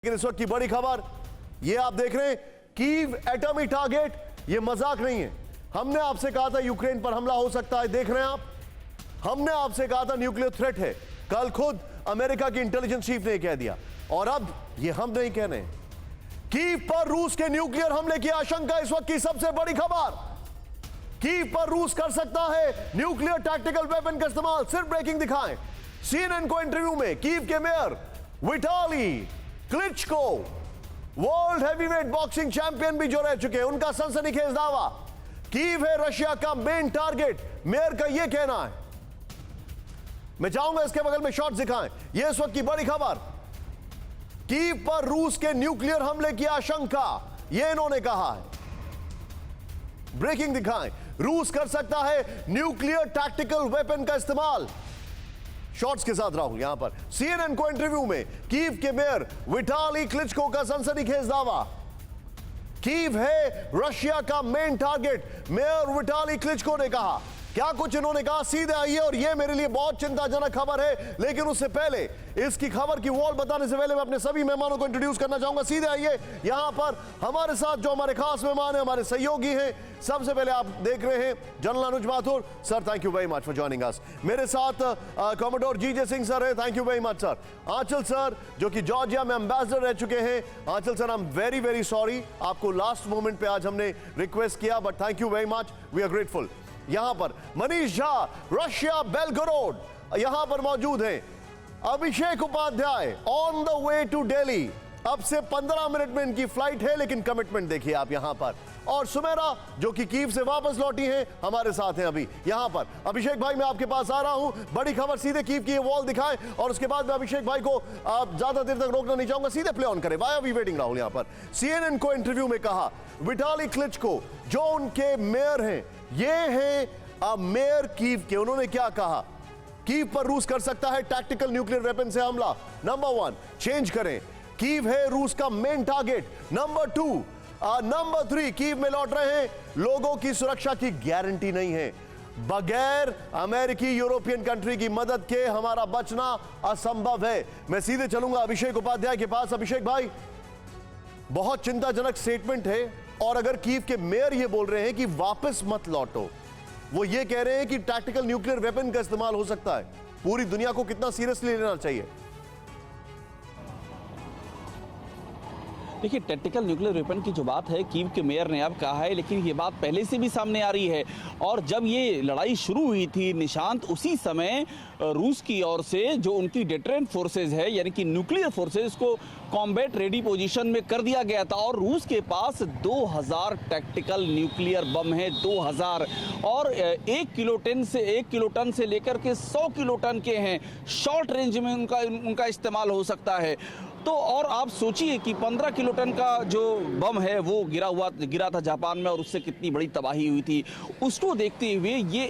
लेकिन इस वक्त की बड़ी खबर ये आप देख रहे हैं, कीव एटॉमिक टारगेट, ये मजाक नहीं है। हमने आपसे कहा था यूक्रेन पर हमला हो सकता है, देख रहे हैं आप। हमने आपसे कहा था न्यूक्लियर थ्रेट है, कल खुद अमेरिका की इंटेलिजेंस चीफ ने कह दिया। और अब ये हम नहीं कह रहे, कीव पर रूस के न्यूक्लियर हमले की आशंका इस वक्त की सबसे बड़ी खबर। कीव पर रूस कर सकता है न्यूक्लियर टैक्टिकल वेपन का इस्तेमाल। सिर्फ ब्रेकिंग दिखाएं, सीएनएन को इंटरव्यू में कीव के mayor Vitali Klitschko, world heavyweight boxing champion भी जो रह चुके हैं, उनका सनसनीखेज दावा, कीव है रशिया का मेन टारगेट, मेयर का यह कहना है। मैं चाहूंगा इसके बगल में शॉट्स दिखाएं, यह इस वक्त की बड़ी खबर। कीव पर रूस के न्यूक्लियर हमले की आशंका, यह इन्होंने कहा है। ब्रेकिंग दिखाएं, रूस कर सकता है न्यूक्लियर टैक्टिकल वेपन का इस्तेमाल। शॉट्स के साथ राहुल यहां पर सीएनएन को इंटरव्यू में कीव के मेयर विटाली क्लिचको का सनसनीखेज दावा, कीव है रशिया का मेन टारगेट, मेयर विटाली क्लिचको ने कहा। क्या कुछ इन्होंने कहा, सीधे आइए। और यह मेरे लिए बहुत चिंताजनक खबर है, लेकिन उससे पहले इसकी खबर की वॉल बताने से पहले मैं अपने सभी मेहमानों को इंट्रोड्यूस करना चाहूंगा। सीधे आइए, यहां पर हमारे साथ जो हमारे खास मेहमान हैं, हमारे सहयोगी हैं। सबसे पहले आप देख रहे हैं general Anuj Mathur sir, thank you very much for joining us. मेरे साथ कॉमोडोर जीजे सिंह सर है, thank you very much sir. Anchal sir जो कि जॉर्जिया में एम्बेसडर रह चुके हैं। Anchal sir, I am very very sorry, आपको लास्ट मोमेंट पे आज हमने रिक्वेस्ट किया, but thank you very much, we are grateful. यहां पर मनीष झा, रशिया बेलगोरोड, यहां पर मौजूद हैं। Abhishek Upadhyay on the way to Delhi, अब से 15 मिनट में इनकी फ्लाइट है, लेकिन कमिटमेंट देखिए आप यहां पर। और सुमेरा जो कि कीव से वापस लौटी हैं, हमारे साथ हैं अभी यहां पर। अभिषेक भाई, मैं आपके पास आ रहा हूं, बड़ी खबर सीधे कीव की वॉल दिखाएं, और उसके बाद मैं अभिषेक भाई को ज्यादा देर तक रोकना नहीं चाहूंगा, सीधे प्ले ऑन करें। Why are we waiting Rahul. यहां पर सीएनएन को इंटरव्यू में कहा विटाली क्लिचको जो उनके मेयर हैं, ये हैं मेयर कीव के, उन्होंने क्या कहा, कीव पर रूस कर सकता है टैक्टिकल न्यूक्लियर वेपन से हमला। नंबर 1 चेंज करें, कीव है रूस का main target. Number 2, number 3 Kyiv में लौट रहे हैं, लोगों की सुरक्षा की गारंटी नहीं है, बगैर अमेरिकी यूरोपियन कंट्री की मदद के हमारा बचना असंभव है। मैं सीधे चलूंगा अभिषेक उपाध्याय के पास। अभिषेक भाई, बहुत चिंताजनक स्टेटमेंट है, और अगर कीव के मेयर ये बोल रहे हैं कि वापस मत लौटो, वो ये कह रहे हैं कि टैक्टिकल न्यूक्लियर वेपन का इस्तेमाल हो सकता है, पूरी दुनिया को कितना सीरियसली लेना चाहिए? देखिए, टैक्टिकल न्यूक्लियर वेपन की जो बात है, कीव के मेयर ने अब कहा है, लेकिन ये बात पहले से भी सामने आ रही है। और जब ये लड़ाई शुरू हुई थी निशांत, उसी समय रूस की ओर से जो उनकी डिटरेंट फोर्सेज है, यानी कि न्यूक्लियर फोर्सेज को कॉम्बैट रेडी पोजीशन में कर दिया गया था। और रूस के पास 2000 टैक्टिकल न्यूक्लियर बम है, 2000, और 1 किलोटन से लेकर के 100 किलोटन के हैं। शॉर्ट रेंज में उनका इस्तेमाल हो सकता है। तो और आप सोचिए कि 15 किलोटन का जो बम है वो गिरा था जापान में, और उससे कितनी बड़ी तबाही हुई थी। उसको देखते हुए ये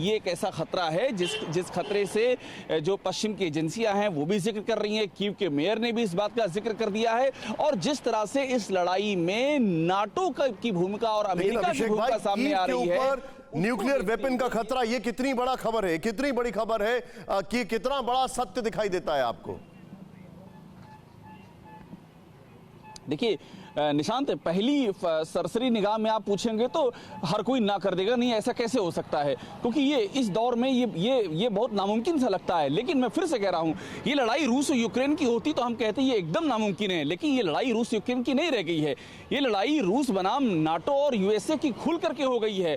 एक ऐसा खतरा है जिस खतरे से जो पश्चिम की एजेंसियां हैं वो भी जिक्र कर रही हैं, कीव के मेयर ने भी इस बात का जिक्र कर दिया है। और जिस तरह से इस लड़ाई में नाटो की भूमिका और अमेरिका की भूमिका सामने आ रही है, न्यूक्लियर वेपन का खतरा, ये कितनी बड़ा खबर है, कितनी बड़ी खबर है, कि कितना बड़ा सत्य दिखाई देता है आपको? देखिए निशांत, पहली सरसरी निगाह में आप पूछेंगे तो हर कोई ना कर देगा, नहीं ऐसा कैसे हो सकता है, क्योंकि ये इस दौर में ये बहुत नामुमकिन सा लगता है। लेकिन मैं फिर से कह रहा हूँ, ये लड़ाई रूस और यूक्रेन की होती तो हम कहते ये एकदम नामुमकिन है, लेकिन ये लड़ाई रूस यूक्रेन की नहीं रह गई है। ये लड़ाई रूस बनाम नाटो और यूएसए की खुल करके हो गई है।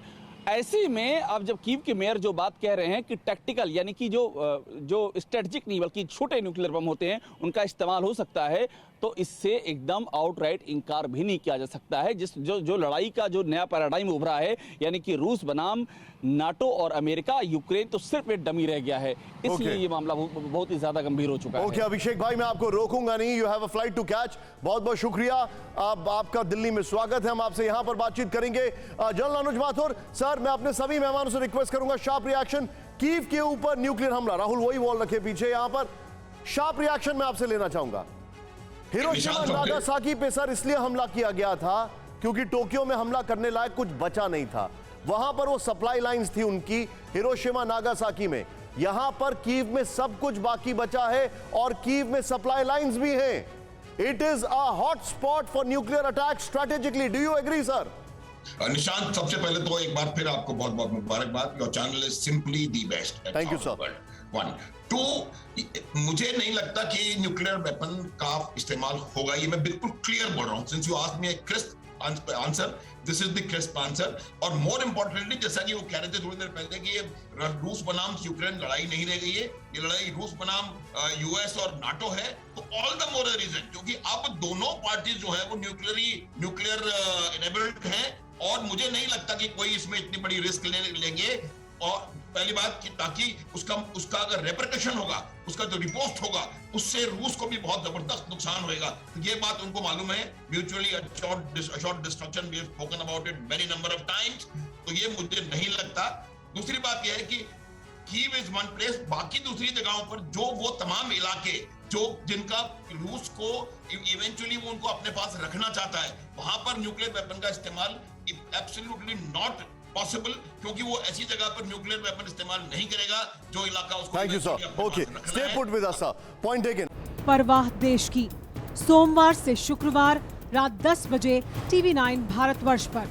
ऐसे में अब जब कीव के मेयर जो बात कह रहे हैं कि टैक्टिकल, यानी कि जो स्ट्रेटजिक नहीं बल्कि छोटे न्यूक्लियर बम होते हैं, उनका इस्तेमाल हो सकता है, तो इससे एकदम आउटराइट इनकार भी नहीं किया जा सकता है। जो लड़ाई का जो नया पैराडाइम उभरा है, यानी कि रूस बनाम नाटो और अमेरिका, यूक्रेन तो सिर्फ एक डमी रह गया है, इसलिए ये मामला बहुत ही ज्यादा गंभीर हो चुका है। अभिषेक भाई, मैं आपको रोकूंगा नहीं, you have a flight to catch. बहुत बहुत शुक्रिया, आपका दिल्ली में स्वागत है, हम आपसे यहां पर बातचीत करेंगे। जनरल अनुज माथुर सर, मैं अपने सभी मेहमानों से रिक्वेस्ट करूंगा, शार्प रिएक्शन, कीव के ऊपर न्यूक्लियर हमला। राहुल वही वॉल रखे पीछे, यहां पर शार्प रिएक्शन मैं आपसे लेना चाहूंगा। हिरोशिमा नागासाकी पे सर इसलिए हमला किया गया था क्योंकि टोक्यो में हमला करने लायक कुछ बचा नहीं था, वहां पर वो सप्लाई लाइंस थी उनकी हिरोशिमा नागासाकी में। यहां पर कीव में सब कुछ बाकी बचा है, और कीव में सप्लाई लाइंस भी हैं। It is a hot spot for nuclear attack strategically. Do you agree, sir? Nishant, सबसे पहले तो एक बार फिर आपको बहुत बहुत मुबारकबाद। Your channel is simply the best. Thank you, sir. 1 2 मुझे नहीं लगता कि न्यूक्लियर वेपन का इस्तेमाल होगा, ये मैं बिल्कुल क्लियर बोल रहा हूँ। Since you asked me a crisp answer, this is the crisp answer. और मोर इंपॉर्टेंटली, जैसा कि वो कह रहे थे थोड़ी देर पहले कि ये रूस बनाम यूक्रेन लड़ाई नहीं रह गई है, ये लड़ाई रूस बनाम यूएस और नाटो है। तो ऑल द मोर रीजन, क्योंकि अब दोनों पार्टीज जो है वो न्यूक्लियर इनेबल्ड हैं, और मुझे नहीं लगता कि कोई इसमें इतनी बड़ी रिस्क लेंगे। और पहली बात कि ताकि उसका अगर रेपरकशन होगा, उसका जो रिपोस्ट होगा, उससे रूस को भी बहुत जबरदस्त नुकसान होगा। तो ये बात उनको मालूम है। Mutually assured destruction, we have spoken about it many number of times. तो ये मुझे नहीं लगता। दूसरी बात यह है कि कीव इज वन प्लेस, बाकी दूसरी जगहों पर जो वो तमाम इलाके जिनका रूस को इवेंचुअली वो उनको अपने पास रखना चाहता है, वहां पर न्यूक्लियर वेपन का इस्तेमाल एब्सोल्युटली नॉट पॉसिबल, क्योंकि वो ऐसी जगह पर न्यूक्लियर वेपन इस्तेमाल नहीं करेगा जो इलाका उसको। Thank you sir. Okay, stay put with us sir. Point taken. परवाह देश की, सोमवार से शुक्रवार रात 10 बजे TV9 भारतवर्ष पर।